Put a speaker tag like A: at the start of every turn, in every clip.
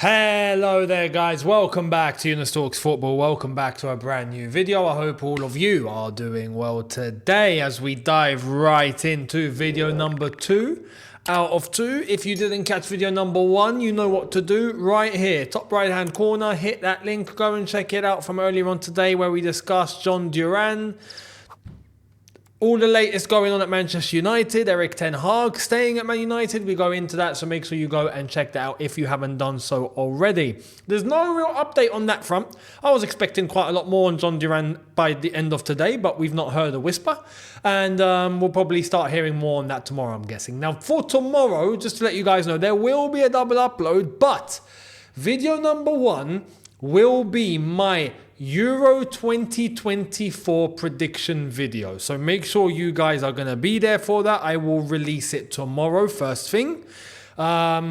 A: Hello there guys, welcome back to Younes Talks Football, welcome back to a brand new video. I hope all of you are doing well today as we dive right into video number 2 out of 2. If you didn't catch video number 1, you know what to do right here, top right hand corner, hit that link, go and check it out from earlier on today where we discussed John Duran. All the latest going on at Manchester United, Erik ten Hag staying at Man United. We go into that, so make sure you go and check that out if you haven't done so already. There's no real update on that front. I was expecting quite a lot more on John Duran by the end of today, but we've not heard a whisper. And we'll probably start hearing more on that tomorrow, I'm guessing. Now, for tomorrow, just to let you guys know, there will be a double upload, but video number 1 will be my Euro 2024 prediction video. So make sure you guys are going to be there for that. I will release it tomorrow, first thing. I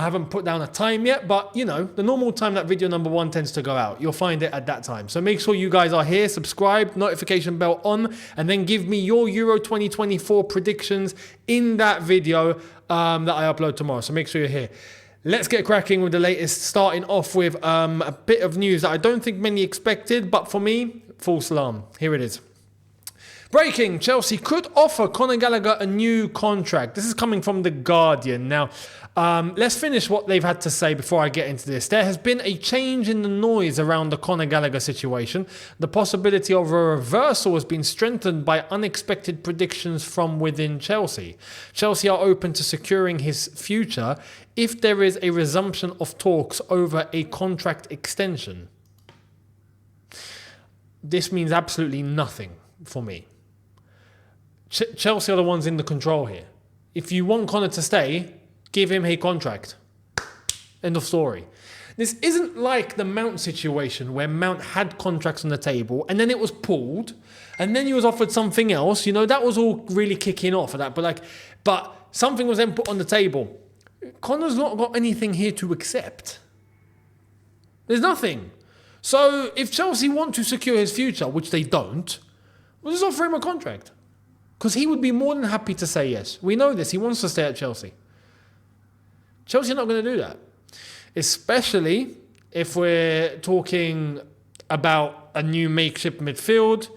A: haven't put down a time yet, but you know, the normal time that video number 1 tends to go out, you'll find it at that time. So make sure you guys are here, subscribe, notification bell on, and then give me your Euro 2024 predictions in that video that I upload tomorrow. So make sure you're here. Let's get cracking with the latest, starting off with a bit of news that I don't think many expected, but for me, false alarm. Here it is. Breaking, Chelsea could offer Conor Gallagher a new contract. This is coming from The Guardian. Now, let's finish what they've had to say before I get into this. There has been a change in the noise around the Conor Gallagher situation. The possibility of a reversal has been strengthened by unexpected predictions from within Chelsea. Chelsea are open to securing his future if there is a resumption of talks over a contract extension. This means absolutely nothing for me. Chelsea are the ones in the control here. If you want Conor to stay, give him a contract. End of story. This isn't like the Mount situation where Mount had contracts on the table and then it was pulled and then he was offered something else. You know, that was all really kicking off of that. But something was then put on the table. Conor's not got anything here to accept. There's nothing. So if Chelsea want to secure his future, which they don't, we'll just offer him a contract. Because he would be more than happy to say yes. We know this. He wants to stay at Chelsea. Chelsea are not going to do that. Especially if we're talking about a new makeshift midfield,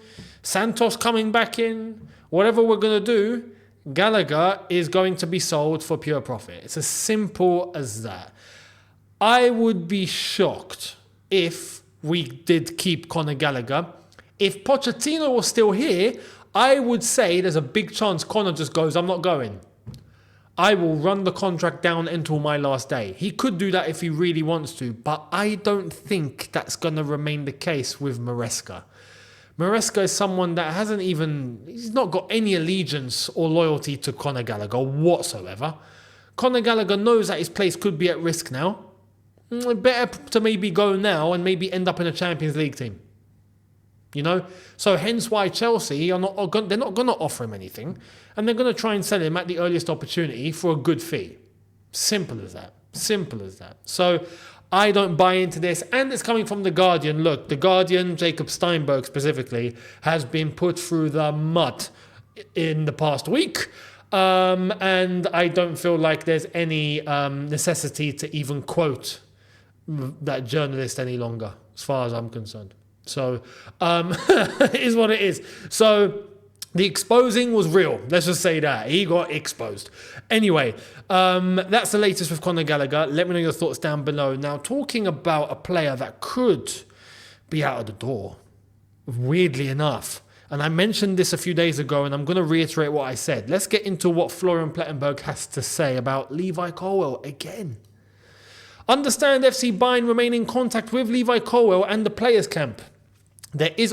A: Santos coming back in, whatever we're going to do, Gallagher is going to be sold for pure profit. It's as simple as that. I would be shocked if we did keep Conor Gallagher. If Pochettino was still here, I would say there's a big chance Conor just goes, I'm not going. I will run the contract down until my last day. He could do that if he really wants to, but I don't think that's going to remain the case with Maresca. Maresca is someone that he's not got any allegiance or loyalty to Conor Gallagher whatsoever. Conor Gallagher knows that his place could be at risk now. Better to maybe go now and maybe end up in a Champions League team. You know? So hence why Chelsea they're not going to offer him anything. And they're going to try and sell him at the earliest opportunity for a good fee. Simple as that. Simple as that. So I don't buy into this. And it's coming from The Guardian. Look, The Guardian, Jacob Steinberg specifically, has been put through the mud in the past week. And I don't feel like there's any necessity to even quote that journalist any longer, as far as I'm concerned. So, it is what it is. So, the exposing was real. Let's just say that. He got exposed. Anyway, that's the latest with Conor Gallagher. Let me know your thoughts down below. Now, talking about a player that could be out of the door, weirdly enough, and I mentioned this a few days ago, and I'm going to reiterate what I said. Let's get into what Florian Plettenberg has to say about Levi Colwill again. Understand FC Bayern remain in contact with Levi Colwill and the players' camp. This is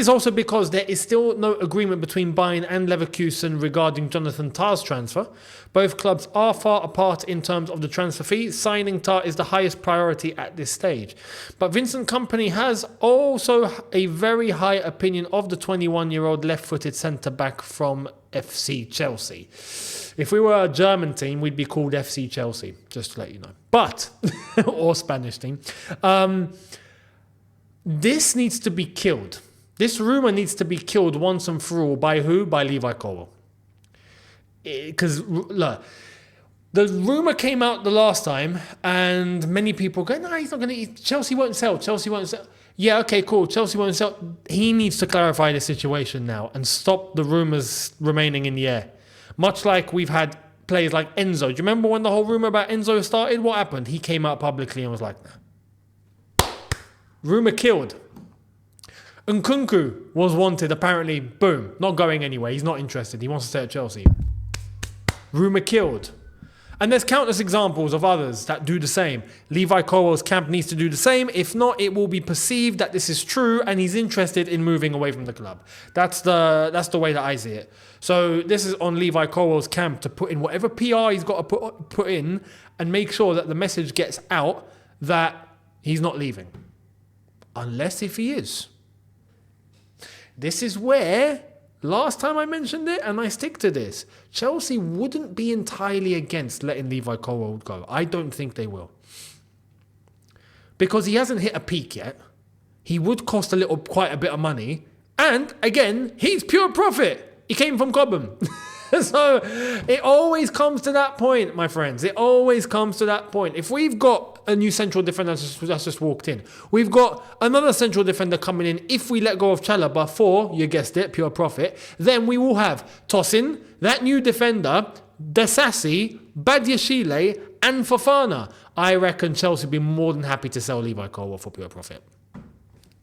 A: also because there is still no agreement between Bayern and Leverkusen regarding Jonathan Tah's transfer. Both clubs are far apart in terms of the transfer fee. Signing Tah is the highest priority at this stage. But Vincent Kompany has also a very high opinion of the 21-year-old left-footed centre-back from FC Chelsea. If we were a German team, we'd be called FC Chelsea, just to let you know. But, or Spanish team. This needs to be killed. This rumour needs to be killed once and for all. By who? By Levi Colwill. Because, look, The rumour came out the last time, and many people go, no, he's not going to. Chelsea won't sell. Chelsea won't sell. Yeah, okay, cool. Chelsea won't sell. He needs to clarify the situation now and stop the rumours remaining in the air. Much like we've had players like Enzo. Do you remember when the whole rumour about Enzo started? What happened? He came out publicly and was like, nah. Rumour killed. Nkunku was wanted, apparently, boom, not going anywhere. He's not interested. He wants to stay at Chelsea. Rumour killed. And there's countless examples of others that do the same. Levi Colwill's camp needs to do the same. If not, it will be perceived that this is true and he's interested in moving away from the club. That's the way that I see it. So this is on Levi Colwill's camp to put in whatever PR he's got to put in and make sure that the message gets out that he's not leaving. Unless if he is. This is where, last time I mentioned it, and I stick to this, Chelsea wouldn't be entirely against letting Levi Colwill go. I don't think they will. Because he hasn't hit a peak yet. He would cost quite a bit of money. And, again, he's pure profit. He came from Cobham. So, it always comes to that point, my friends. It always comes to that point. If we've got a new central defender that's just walked in, we've got another central defender coming in. If we let go of Chalobah for, you guessed it, pure profit, then we will have Tosin, that new defender, Desassi, Badiashile, and Fofana. I reckon Chelsea would be more than happy to sell Levi Colwill for pure profit.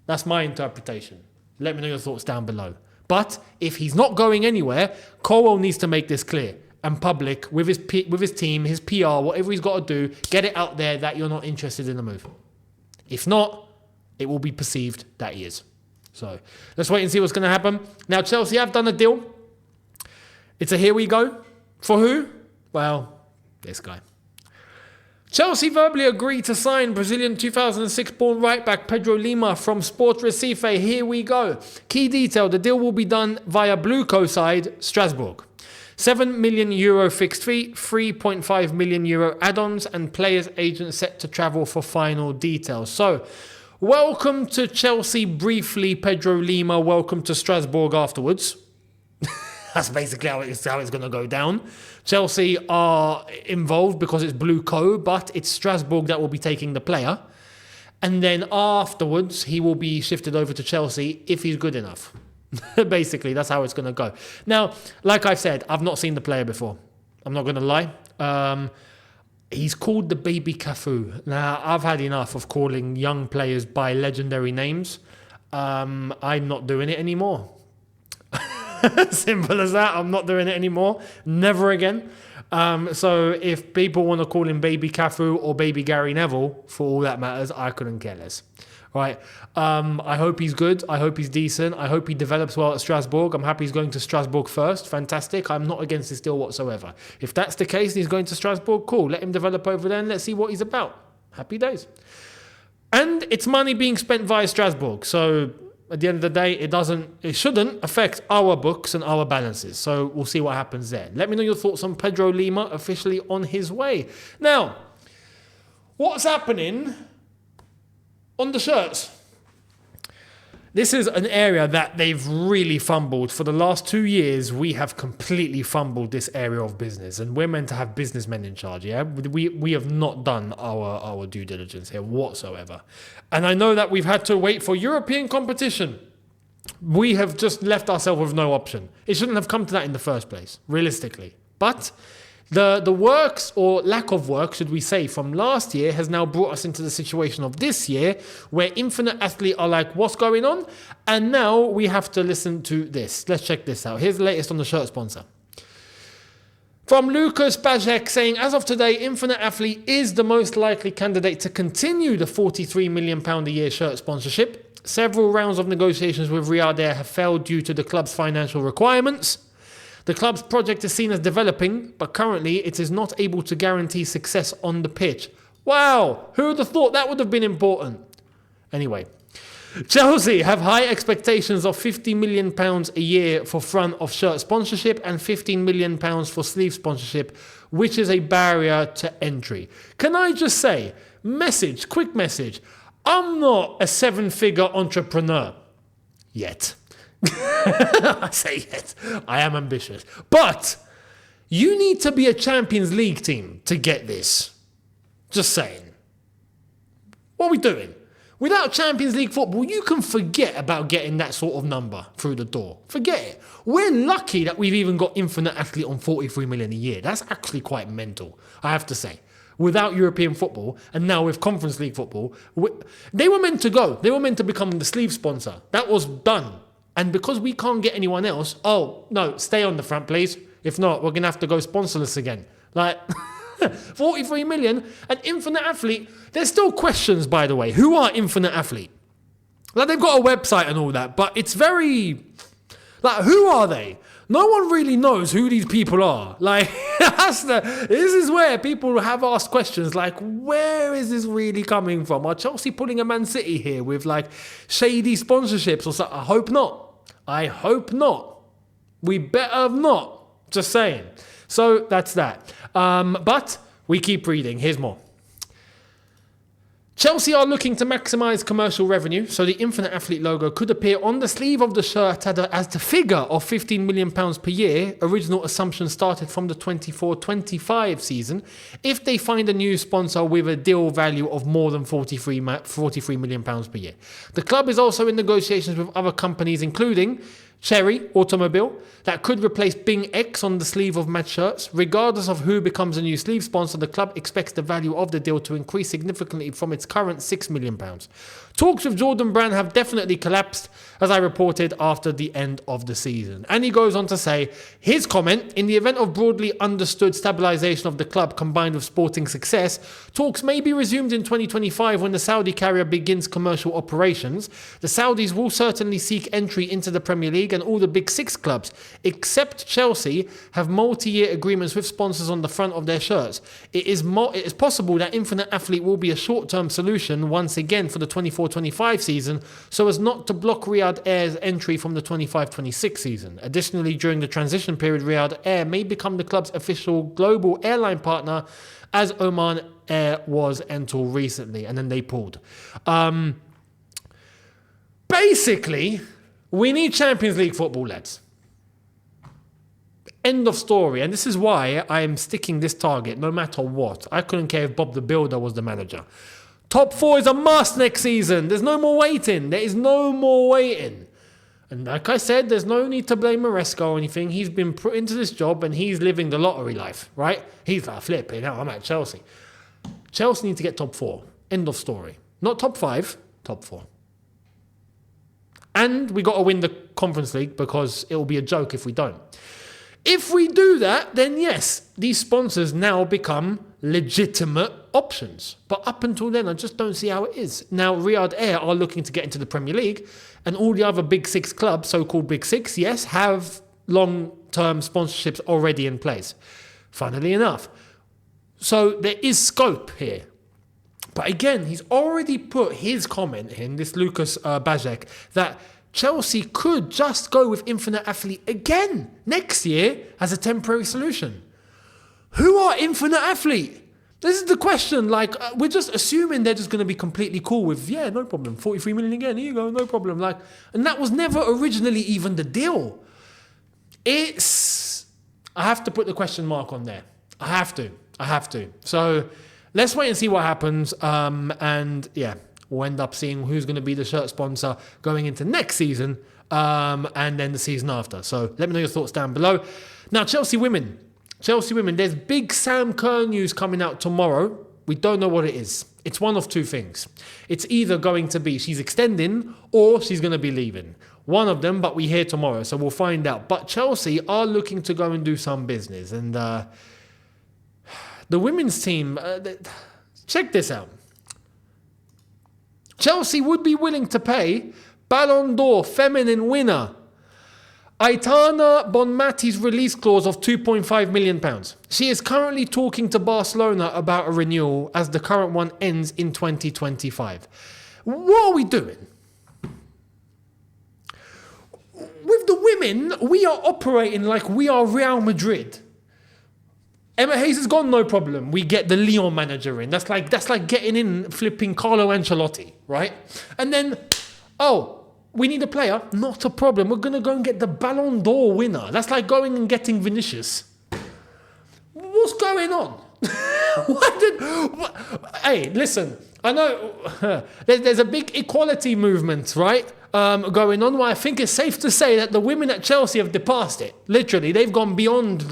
A: That's my interpretation. Let me know your thoughts down below. But if he's not going anywhere, Colwill needs to make this clear and public with his team, his PR, whatever he's got to do, get it out there that you're not interested in the move. If not, it will be perceived that he is. So let's wait and see what's going to happen. Now, Chelsea have done a deal. It's a here we go. For who? Well, this guy. Chelsea verbally agreed to sign Brazilian 2006-born right-back Pedro Lima from Sport Recife. Here we go. Key detail, the deal will be done via Blueco side, Strasbourg. €7 million fixed fee, €3.5 million add-ons, and players' agent set to travel for final details. So, welcome to Chelsea briefly, Pedro Lima. Welcome to Strasbourg afterwards. That's basically how it's going to go down. Chelsea are involved because it's Blueco, but it's Strasbourg that will be taking the player. And then afterwards, he will be shifted over to Chelsea if he's good enough. Basically, that's how it's going to go. Now, like I've said, I've not seen the player before. I'm not going to lie. He's called the baby Cafu. Now, I've had enough of calling young players by legendary names. I'm not doing it anymore. Simple as that. I'm not doing it anymore. Never again. So if people want to call him Baby Cafu or Baby Gary Neville, for all that matters, I couldn't care less. Right. I hope he's good. I hope he's decent. I hope he develops well at Strasbourg. I'm happy he's going to Strasbourg first. Fantastic. I'm not against this deal whatsoever. If that's the case and he's going to Strasbourg, cool. Let him develop over there and let's see what he's about. Happy days. And it's money being spent via Strasbourg. So at the end of the day, it shouldn't affect our books and our balances. So we'll see what happens there. Let me know your thoughts on Pedro Lima, officially on his way. Now, what's happening on the shirts? This is an area that they've really fumbled. For the last 2 years, we have completely fumbled this area of business. And we're meant to have businessmen in charge, yeah? We have not done our due diligence here whatsoever. And I know that we've had to wait for European competition. We have just left ourselves with no option. It shouldn't have come to that in the first place, realistically. But the works, or lack of work, should we say, from last year has now brought us into the situation of this year where Infinite Athlete are like, what's going on? And now we have to listen to this. Let's check this out. Here's the latest on the shirt sponsor. From Lucas Bajek saying, as of today, Infinite Athlete is the most likely candidate to continue the £43 million a year shirt sponsorship. Several rounds of negotiations with Riyadh Air have failed due to the club's financial requirements. The club's project is seen as developing, but currently it is not able to guarantee success on the pitch. Wow, who would have thought that would have been important? Anyway, Chelsea have high expectations of £50 million a year for front of shirt sponsorship and £15 million for sleeve sponsorship, which is a barrier to entry. Can I just say, quick message, I'm not a 7-figure entrepreneur yet. I say yet. I am ambitious. But You need to be a Champions League team to get this. Just saying. What are we doing? Without Champions League football, you can forget about getting that sort of number through the door. Forget it. We're lucky that we've even got Infinite Athlete on 43 million a year. That's actually quite mental, I have to say. Without European football, and now with Conference League football, they were meant to go. They were meant to become the sleeve sponsor. That was done. And because we can't get anyone else, oh, no, stay on the front, please. If not, we're going to have to go sponsorless again. Like, 43 million, and Infinite Athlete. There's still questions, by the way. Who are Infinite Athlete? Like, they've got a website and all that, but it's very... Like, who are they? No one really knows who these people are. Like, this is where people have asked questions like, where is this really coming from? Are Chelsea pulling a Man City here with, like, shady sponsorships or something? I hope not. I hope not. We better have not. Just saying. So, that's that. But we keep reading. Here's more. Chelsea are looking to maximise commercial revenue, so the Infinite Athlete logo could appear on the sleeve of the shirt as the figure of £15 million per year. Original assumption started from the 24-25 season. If they find a new sponsor with a deal value of more than £43 million per year. The club is also in negotiations with other companies, including Cherry Automobile, that could replace Bing X on the sleeve of match shirts. Regardless of who becomes a new sleeve sponsor, the club expects the value of the deal to increase significantly from its current £6 million. Talks with Jordan Brand have definitely collapsed, as I reported, after the end of the season. And he goes on to say, his comment, in the event of broadly understood stabilisation of the club combined with sporting success, talks may be resumed in 2025 when the Saudi carrier begins commercial operations. The Saudis will certainly seek entry into the Premier League, and all the big six clubs, except Chelsea, have multi-year agreements with sponsors on the front of their shirts. It is possible that Infinite Athlete will be a short-term solution once again for the 24-25 season, so as not to block Riyadh Air's entry from the 25-26 season. Additionally, during the transition period, Riyadh Air may become the club's official global airline partner, as Oman Air was until recently, and then they pulled. Basically, we need Champions League football, lads. End of story. And this is why I am sticking this target no matter what. I couldn't care if Bob the Builder was the manager. Top 4 is a must next season. There's no more waiting. There is no more waiting. And like I said, there's no need to blame Maresca or anything. He's been put into this job and he's living the lottery life, right? He's like, flipping out, I'm at Chelsea. Chelsea need to get top 4. End of story. Not top 5, top 4. And we got to win the Conference League because it will be a joke if we don't. If we do that, then yes, these sponsors now become legitimate options. But up until then, I just don't see how it is. Now, Riyadh Air are looking to get into the Premier League, and all the other Big Six clubs, so-called Big Six, yes, have long-term sponsorships already in place. Funnily enough. So there is scope here. But again, he's already put his comment in, this Lucas Bajek, that Chelsea could just go with Infinite Athlete again next year as a temporary solution. Who are Infinite Athlete? This is the question. Like, we're just assuming they're just going to be completely cool with, yeah, no problem, 43 million again, here you go, no problem. Like, and that was never originally even the deal. I have to put the question mark on there. I have to. So let's wait and see what happens. And yeah, we'll end up seeing who's going to be the shirt sponsor going into next season and then the season after. So let me know your thoughts down below. Now, Chelsea women, there's big Sam Kerr news coming out tomorrow. We don't know what it is. It's one of two things. It's either going to be she's extending or she's going to be leaving. One of them, but we hear tomorrow, so we'll find out. But Chelsea are looking to go and do some business. And the women's team, check this out. Chelsea would be willing to pay Ballon d'Or feminine winner Aitana Bonmati's release clause of £2.5 million. She is currently talking to Barcelona about a renewal as the current one ends in 2025. What are we doing? With the women, we are operating like we are Real Madrid. Emma Hayes has gone, no problem. We get the Lyon manager in. That's like getting in flipping Carlo Ancelotti, right? And then, we need a player, not a problem. We're going to go and get the Ballon d'Or winner. That's like going and getting Vinicius. What's going on? Hey, listen, I know there's a big equality movement, right? Going on. Well, I think it's safe to say that the women at Chelsea have surpassed it. Literally, they've gone beyond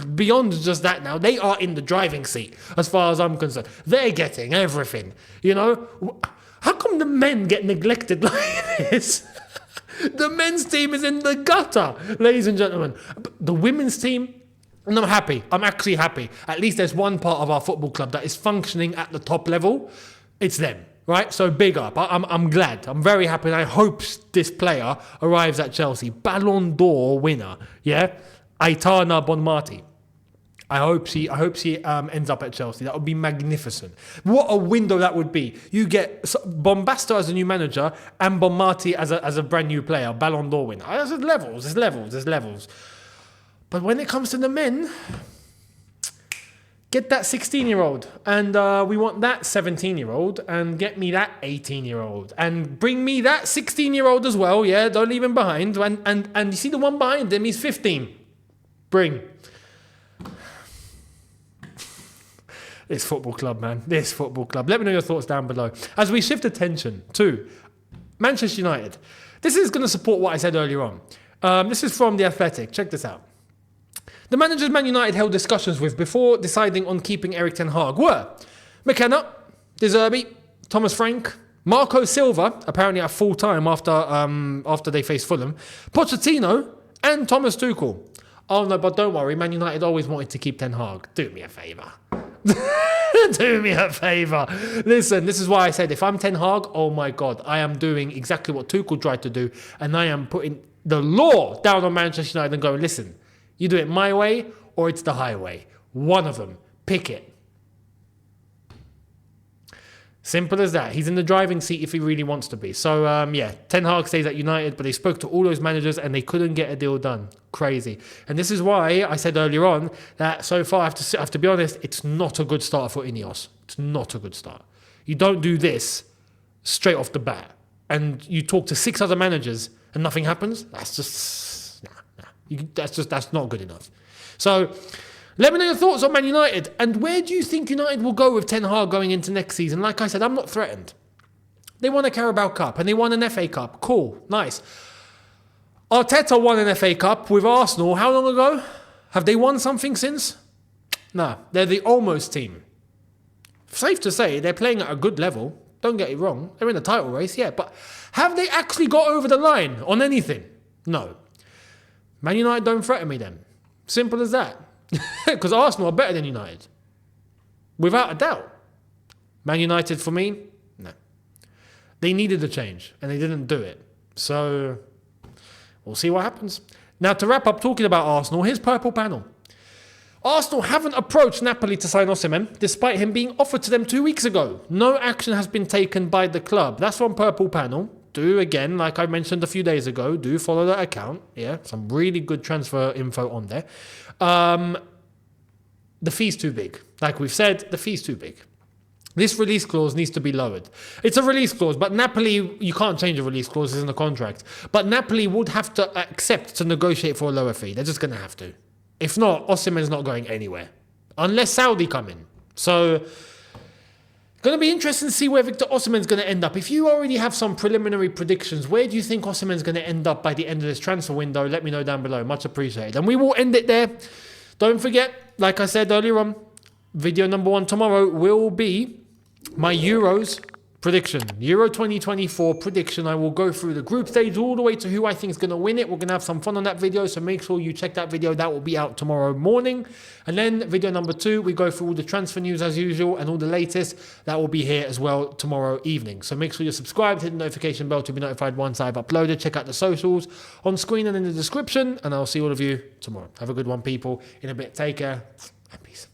A: just that now. They are in the driving seat, as far as I'm concerned. They're getting everything. You know, how come the men get neglected like this? The men's team is in the gutter, ladies and gentlemen. The women's team. And I'm happy. I'm actually happy. At least there's one part of our football club that is functioning at the top level. It's them, right? So big up. I'm glad. I'm very happy. And I hope this player arrives at Chelsea. Ballon d'Or winner, yeah? Aitana Bonmati. I hope she ends up at Chelsea. That would be magnificent. What a window that would be. You get Bombasta as a new manager and Bonmati as a brand new player. Ballon d'Or winner. There's levels. But when it comes to the men, get that 16-year-old and we want that 17-year-old and get me that 18-year-old and bring me that 16-year-old as well, yeah? Don't leave him behind. And you see the one behind him, he's 15. Bring. This football club, man. This football club. Let me know your thoughts down below. As we shift attention to Manchester United. This is going to support what I said earlier on. This is from The Athletic. Check this out. The managers Man United held discussions with before deciding on keeping Erik ten Hag were McKenna, De Zerbi, Thomas Frank, Marco Silva, apparently at full time after they faced Fulham, Pochettino, and Thomas Tuchel. Oh no, but don't worry, Man United always wanted to keep Ten Hag. Do me a favour. Do me a favour. Listen, this is why I said if I'm Ten Hag, oh my God, I am doing exactly what Tuchel tried to do, and I am putting the law down on Manchester United and going, listen, you do it my way or it's the highway. One of them. Pick it. Simple as that. He's in the driving seat if he really wants to be. So, Ten Hag stays at United, but they spoke to all those managers and they couldn't get a deal done. Crazy. And this is why I said earlier on that so far, I have to be honest, it's not a good start for Ineos. It's not a good start. You don't do this straight off the bat. And you talk to 6 other managers and nothing happens. That's just... That's not good enough. So, let me know your thoughts on Man United. And where do you think United will go with Ten Hag going into next season? Like I said, I'm not threatened. They won a Carabao Cup and they won an FA Cup. Cool. Nice. Arteta won an FA Cup with Arsenal. How long ago? Have they won something since? No. They're the almost team. Safe to say, they're playing at a good level. Don't get it wrong. They're in the title race, yeah. But have they actually got over the line on anything? No. Man United don't threaten me then. Simple as that. Because Arsenal are better than United. Without a doubt. Man United, for me, no. They needed a change, and they didn't do it. So, we'll see what happens. Now, to wrap up talking about Arsenal, here's Purple Panel. Arsenal haven't approached Napoli to sign Osimhen, despite him being offered to them 2 weeks ago. No action has been taken by the club. That's from Purple Panel. Do, again, like I mentioned a few days ago, do follow that account. Yeah, some really good transfer info on there. The fee's too big. Like we've said, the fee's too big. This release clause needs to be lowered. It's a release clause, but Napoli, you can't change a release clause, it's in the contract. But Napoli would have to accept to negotiate for a lower fee. They're just going to have to. If not, Osimhen's not going anywhere. Unless Saudi come in. So... going to be interesting to see where Victor Osimhen's going to end up. If you already have some preliminary predictions, where do you think Osimhen's going to end up by the end of this transfer window? Let me know down below. Much appreciated. And we will end it there. Don't forget, like I said earlier on, video number 1 tomorrow will be my Euros prediction. Euro 2024 prediction. I will go through the group stage all the way to who I think is going to win it. We're going to have some fun on that video, so make sure you check that video. That will be out tomorrow morning. And then video number 2, we go through all the transfer news as usual and all the latest. That will be here as well tomorrow evening. So make sure you're subscribed, hit the notification bell to be notified once I've uploaded. Check out the socials on screen and in the description. And I'll see all of you tomorrow. Have a good one, people. In a bit, take care and peace.